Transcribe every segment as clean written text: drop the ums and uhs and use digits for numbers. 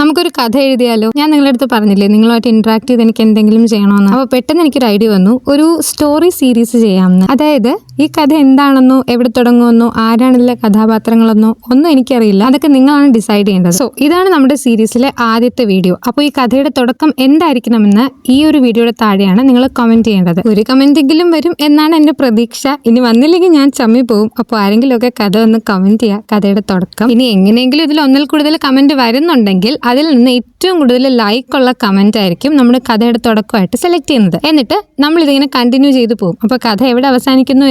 നമുക്കൊരു കഥ എഴുതിയാലോ? ഞാൻ നിങ്ങളുടെ അടുത്ത് പറഞ്ഞില്ലേ നിങ്ങളുമായിട്ട് ഇന്ററാക്ട് ചെയ്ത് എനിക്ക് എന്തെങ്കിലും ചെയ്യണമെന്ന്. അപ്പോൾ പെട്ടെന്ന് എനിക്കൊരു ഐഡിയ വന്നു, ഒരു സ്റ്റോറി സീരീസ് ചെയ്യാമെന്ന്. അതായത് ഈ കഥ എന്താണെന്നോ എവിടെ തുടങ്ങുമെന്നോ ആരാണ് ഇതിലെ കഥാപാത്രങ്ങളെന്നോ ഒന്നും എനിക്കറിയില്ല. അതൊക്കെ നിങ്ങളാണ് ഡിസൈഡ് ചെയ്യേണ്ടത്. സോ ഇതാണ് നമ്മുടെ സീരീസിലെ ആദ്യത്തെ വീഡിയോ. അപ്പോൾ ഈ കഥയുടെ തുടക്കം എന്തായിരിക്കണമെന്ന് ഈ ഒരു വീഡിയോയുടെ താഴെയാണ് നിങ്ങൾ കമന്റ് ചെയ്യേണ്ടത്. ഒരു കമന്റെങ്കിലും വരും എന്നാണ് എന്റെ പ്രതീക്ഷ. ഇനി വന്നില്ലെങ്കിൽ ഞാൻ ചമ്മി പോകും. അപ്പോൾ ആരെങ്കിലും ഒക്കെ കഥ ഒന്ന് കമന്റ് ചെയ്യുക, കഥയുടെ തുടക്കം. ഇനി എങ്ങനെയെങ്കിലും ഇതിൽ ഒന്നിൽ കൂടുതൽ കമന്റ് വരുന്നുണ്ടെങ്കിൽ അതിൽ നിന്ന് ഏറ്റവും കൂടുതൽ ലൈക്കുള്ള കമന്റ് ആയിരിക്കും നമ്മുടെ കഥയുടെ തുടക്കമായിട്ട് സെലക്ട് ചെയ്യുന്നത്. എന്നിട്ട് നമ്മൾ ഇതിങ്ങനെ കണ്ടിന്യൂ ചെയ്തു പോകും. അപ്പോൾ കഥ എവിടെ അവസാനിക്കുന്നു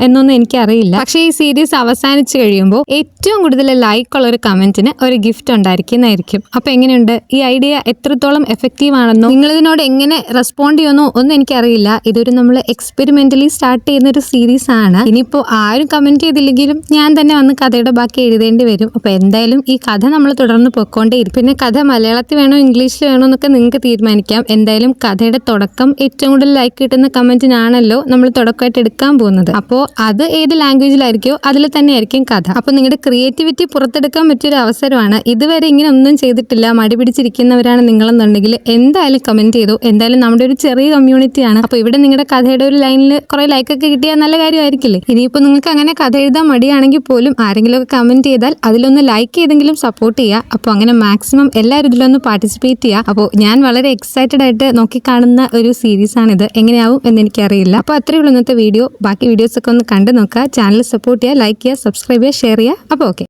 എന്നൊന്നും എനിക്കറിയില്ല. പക്ഷേ ഈ സീരീസ് അവസാനിച്ചു കഴിയുമ്പോൾ ഏറ്റവും കൂടുതൽ ലൈക്കുള്ള ഒരു കമന്റിന് ഒരു ഗിഫ്റ്റ് ഉണ്ടായിരിക്കുന്നതായിരിക്കും. അപ്പോൾ എങ്ങനെയുണ്ട് ഈ ഐഡിയ? എത്രത്തോളം എഫക്റ്റീവ് ആണെന്നോ നിങ്ങളിതിനോട് എങ്ങനെ റെസ്പോണ്ട് ചെയ്യുമെന്നോ ഒന്നും എനിക്കറിയില്ല. ഇതൊരു നമ്മൾ എക്സ്പെരിമെന്റലി സ്റ്റാർട്ട് ചെയ്യുന്ന ഒരു സീരീസ് ആണ്. ഇനിയിപ്പോൾ ആരും കമന്റ് ചെയ്തില്ലെങ്കിലും ഞാൻ തന്നെ വന്ന് കഥയുടെ ബാക്കി എഴുതേണ്ടി വരും. അപ്പോൾ എന്തായാലും ഈ കഥ നമ്മൾ തുടർന്ന് പൊക്കോണ്ടേയിരിക്കും. പിന്നെ കഥ മലയാളത്തിൽ വേണോ ഇംഗ്ലീഷിൽ വേണോ എന്നൊക്കെ നിങ്ങൾക്ക് തീരുമാനിക്കാം. എന്തായാലും കഥയുടെ തുടക്കം ഏറ്റവും കൂടുതൽ ലൈക്ക് കിട്ടുന്ന കമന്റിനാണല്ലോ നമ്മൾ തുടക്കമായിട്ട് എടുക്കാൻ പോകുന്നത്. അപ്പോൾ അത് ഏത് ലാംഗ്വേജിലായിരിക്കോ അതിൽ തന്നെ ആയിരിക്കും കഥ. അപ്പോൾ നിങ്ങളുടെ ക്രിയേറ്റിവിറ്റി പുറത്തെടുക്കാൻ പറ്റിയൊരു അവസരമാണ്. ഇതുവരെ ഇങ്ങനെ ഒന്നും ചെയ്തിട്ടില്ല, മടി പിടിച്ചിരിക്കുന്നവരാണ് നിങ്ങളെന്നുണ്ടെങ്കിൽ എന്തായാലും കമന്റ് ചെയ്തു. എന്തായാലും നമ്മുടെ ഒരു ചെറിയ കമ്മ്യൂണിറ്റിയാണ്. അപ്പോൾ ഇവിടെ നിങ്ങളുടെ കഥയുടെ ഒരു ലൈനിൽ കുറെ ലൈക്കൊക്കെ കിട്ടിയാൽ നല്ല കാര്യമായിരിക്കില്ലേ? ഇനിയിപ്പോൾ നിങ്ങൾക്ക് അങ്ങനെ കഥ എഴുതാൻ മടിയാണെങ്കിൽ പോലും ആരെങ്കിലും ഒക്കെ കമന്റ് ചെയ്താൽ അതിലൊന്ന് ലൈക്ക് ചെയ്തെങ്കിലും സപ്പോർട്ട് ചെയ്യുക. അപ്പോൾ അങ്ങനെ മാക്സിമം എല്ലാവരും ഇതിലൊന്ന് പാർട്ടിസിപ്പേറ്റ് ചെയ്യുക. അപ്പോൾ ഞാൻ വളരെ എക്സൈറ്റഡ് ആയിട്ട് നോക്കിക്കാണുന്ന ഒരു സീരീസ് ആണിത്. എങ്ങനെയാവും എന്ന് എനിക്കറിയില്ല. അപ്പോൾ അത്രയേ ഉള്ളൂ ഇന്നത്തെ വീഡിയോ. ബാക്കി വീഡിയോസ് ഒക്കെ ഒന്ന് കണ്ടു നോക്കുക. ചാനൽ സപ്പോർട്ട് ചെയ്യുക, ലൈക്ക് ചെയ്യുക, സബ്സ്ക്രൈബ് ചെയ്യുക, ഷെയർ ചെയ്യുക. അപ്പോൾ ഓക്കെ.